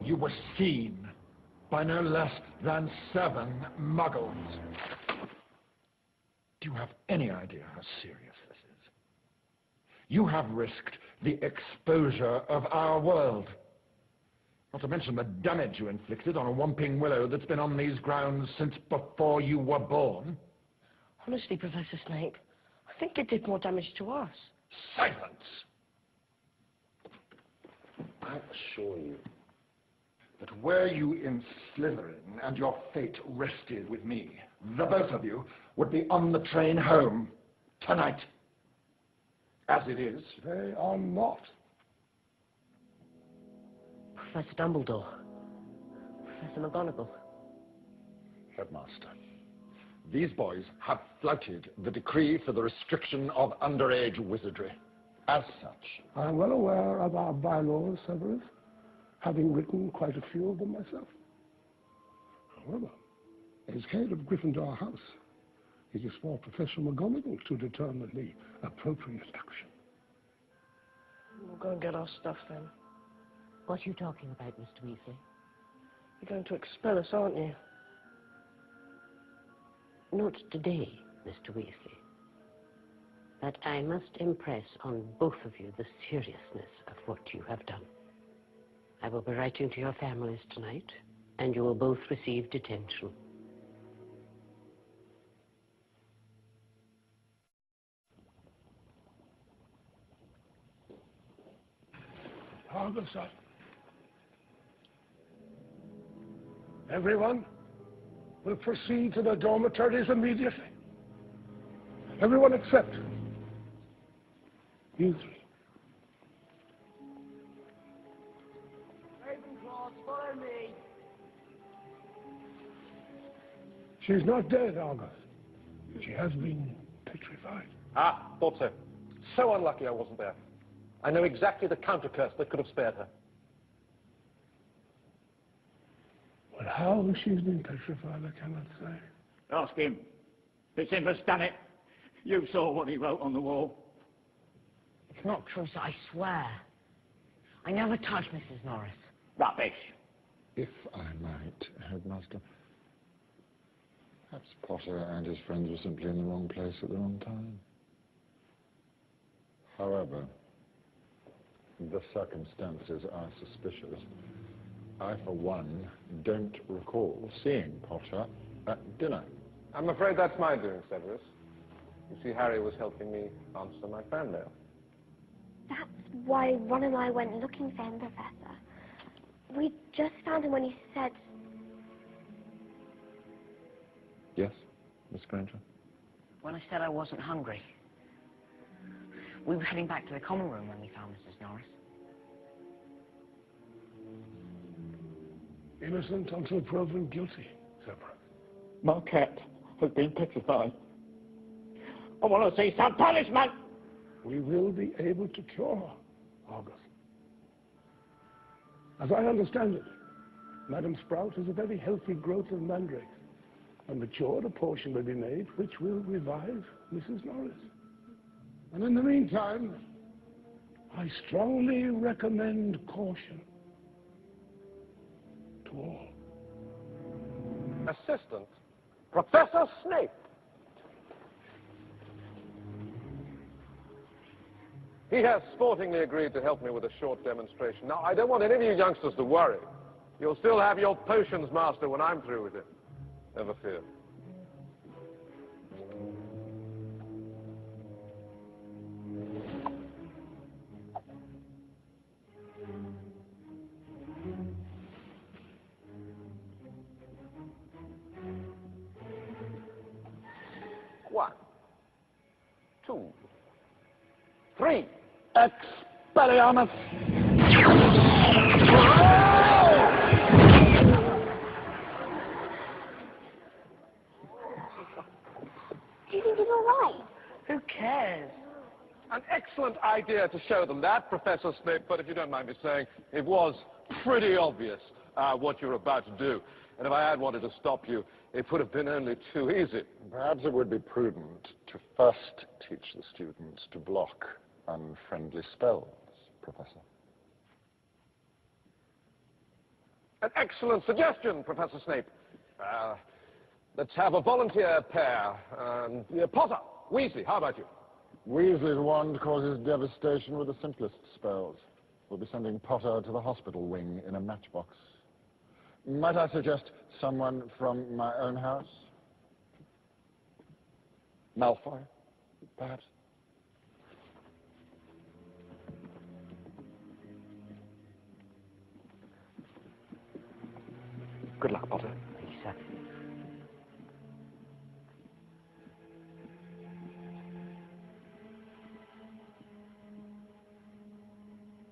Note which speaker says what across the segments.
Speaker 1: You were seen by no less than 7 muggles. Do you have any idea how serious this is? You have risked the exposure of our world. Not to mention the damage you inflicted on a Whomping Willow that's been on these grounds since before you were born.
Speaker 2: Honestly, Professor Snape, I think it did more damage to us.
Speaker 1: Silence!
Speaker 3: I assure you
Speaker 1: that were you in Slytherin and your fate rested with me, the both of you would be on the train home tonight. As it is,
Speaker 4: They are not.
Speaker 2: Professor Dumbledore. Professor McGonagall.
Speaker 1: Headmaster, these boys have flouted the decree for the restriction of underage wizardry. As such,
Speaker 4: I'm well aware of our bylaws, Severus, having written quite a few of them myself. However, as head of Gryffindor House, it is for Professor McGonagall to determine the appropriate action.
Speaker 2: We'll go and get our stuff then.
Speaker 5: What are you talking about, Mr. Weasley?
Speaker 2: You're going to expel us, aren't you?
Speaker 5: Not today, Mr. Weasley. But I must impress on both of you the seriousness of what you have done. I will be writing to your families tonight, and you will both receive detention.
Speaker 4: Argus, everyone will proceed to the dormitories immediately. Everyone except you three.
Speaker 2: Ravenclaw, follow me.
Speaker 4: She's not dead, Argus. She has been petrified.
Speaker 3: Ah, thought so. So unlucky I wasn't there. I know exactly the counter-curse that could have spared her.
Speaker 4: Well, how she's been petrified, I cannot say.
Speaker 6: Ask him. Fitzimber's done it. You saw what he wrote on the wall.
Speaker 5: It's not true, sir, I swear. I never touched Mrs. Norris.
Speaker 6: Rubbish.
Speaker 7: If I might, Headmaster, perhaps Potter and his friends were simply in the wrong place at the wrong time. However, the circumstances are suspicious. I, for one, don't recall seeing Potter at dinner.
Speaker 3: I'm afraid that's my doing, Severus. You see, Harry was helping me answer my fan mail.
Speaker 8: That's why Ron and I went looking for him, Professor. We just found him when he said...
Speaker 7: Yes, Miss Granger?
Speaker 5: When I said I wasn't hungry. We were heading back to the common room when we found Mrs. Norris.
Speaker 4: Innocent until proven guilty, Severus.
Speaker 6: Marquette has been petrified. I want to see some punishment.
Speaker 4: We will be able to cure her, Argus. As I understand it, Madam Sprout has a very healthy growth of mandrakes. And matured, a portion will be made which will revive Mrs. Norris. And in the meantime, I strongly recommend caution to all.
Speaker 3: Assistant Professor Snape. He has sportingly agreed to help me with a short demonstration. Now, I don't want any of you youngsters to worry. You'll still have your potions master when I'm through with it. Never fear. One, two, three.
Speaker 4: Expelliarmus!
Speaker 8: Do you think he's all right?
Speaker 2: Who cares?
Speaker 3: An excellent idea to show them that, Professor Snape, but if you don't mind me saying, it was pretty obvious what you're about to do. And if I had wanted to stop you, it would have been only too easy.
Speaker 7: Perhaps it would be prudent to first teach the students to block unfriendly spells, Professor.
Speaker 3: An excellent suggestion, Professor Snape. Let's have a volunteer pair. Potter, Weasley, how about you?
Speaker 1: Weasley's wand causes devastation with the simplest spells. We'll be sending Potter to the hospital wing in a matchbox. Might I suggest someone from my own house? Malfoy, perhaps?
Speaker 3: Good luck, Potter.
Speaker 5: Thank you, sir.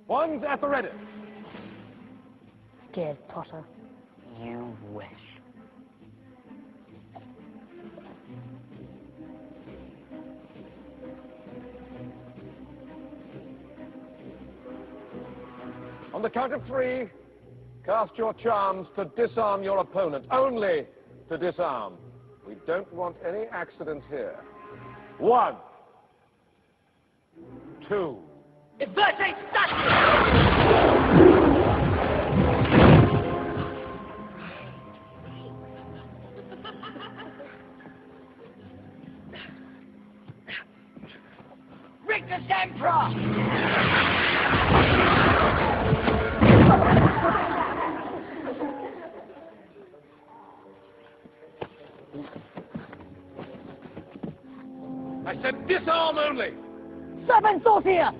Speaker 3: Wands at the ready.
Speaker 2: Scared Potter.
Speaker 5: You wish.
Speaker 3: On the count of 3, cast your charms to disarm your opponent. Only to disarm. We don't want any accidents here. 1, 2.
Speaker 2: Inverted statue! Rictus Emperor!
Speaker 3: I said disarm only.
Speaker 2: Serpent Sorcier!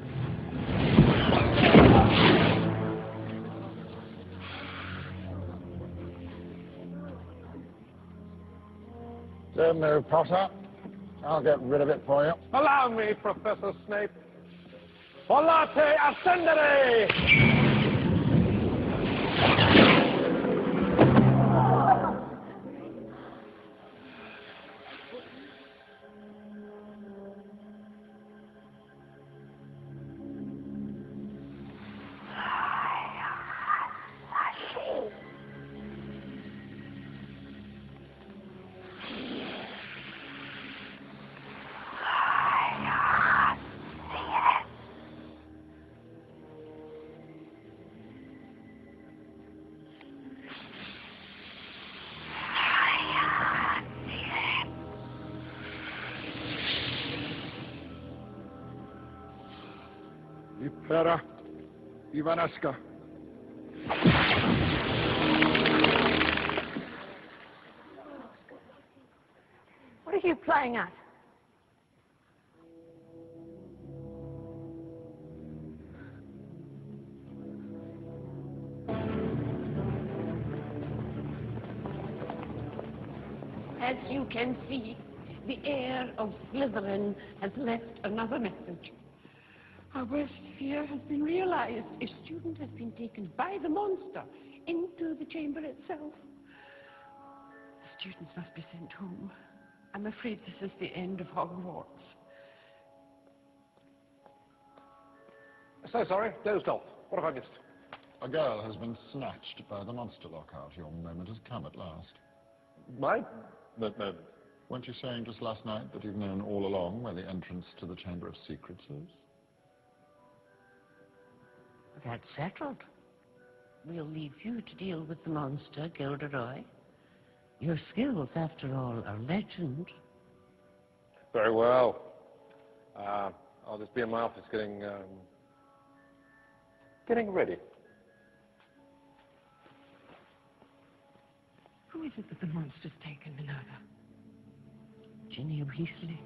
Speaker 1: Don't move, Potter. I'll get rid of it for you.
Speaker 3: Allow me, Professor Snape. Volate ascendere!
Speaker 1: Impera Ivanesca.
Speaker 2: What are you playing at?
Speaker 5: As you can see, the heir of Slytherin has left another message. Our worst fear has been realized. A student has been taken by the monster into the chamber itself. The students must be sent home. I'm afraid this is the end of Hogwarts.
Speaker 3: So sorry, dozed off. What have I missed?
Speaker 1: A girl has been snatched by the monster lockout. Your moment has come at last.
Speaker 3: My moment?
Speaker 1: Weren't you saying just last night that you've known all along where the entrance to the Chamber of Secrets is?
Speaker 5: That's settled. We'll leave you to deal with the monster, Gilderoy. Your skills, after all, are legend.
Speaker 3: Very well. I'll just be in my office getting ready.
Speaker 5: Who is it that the monster's taken, Minerva? Ginny Weasley?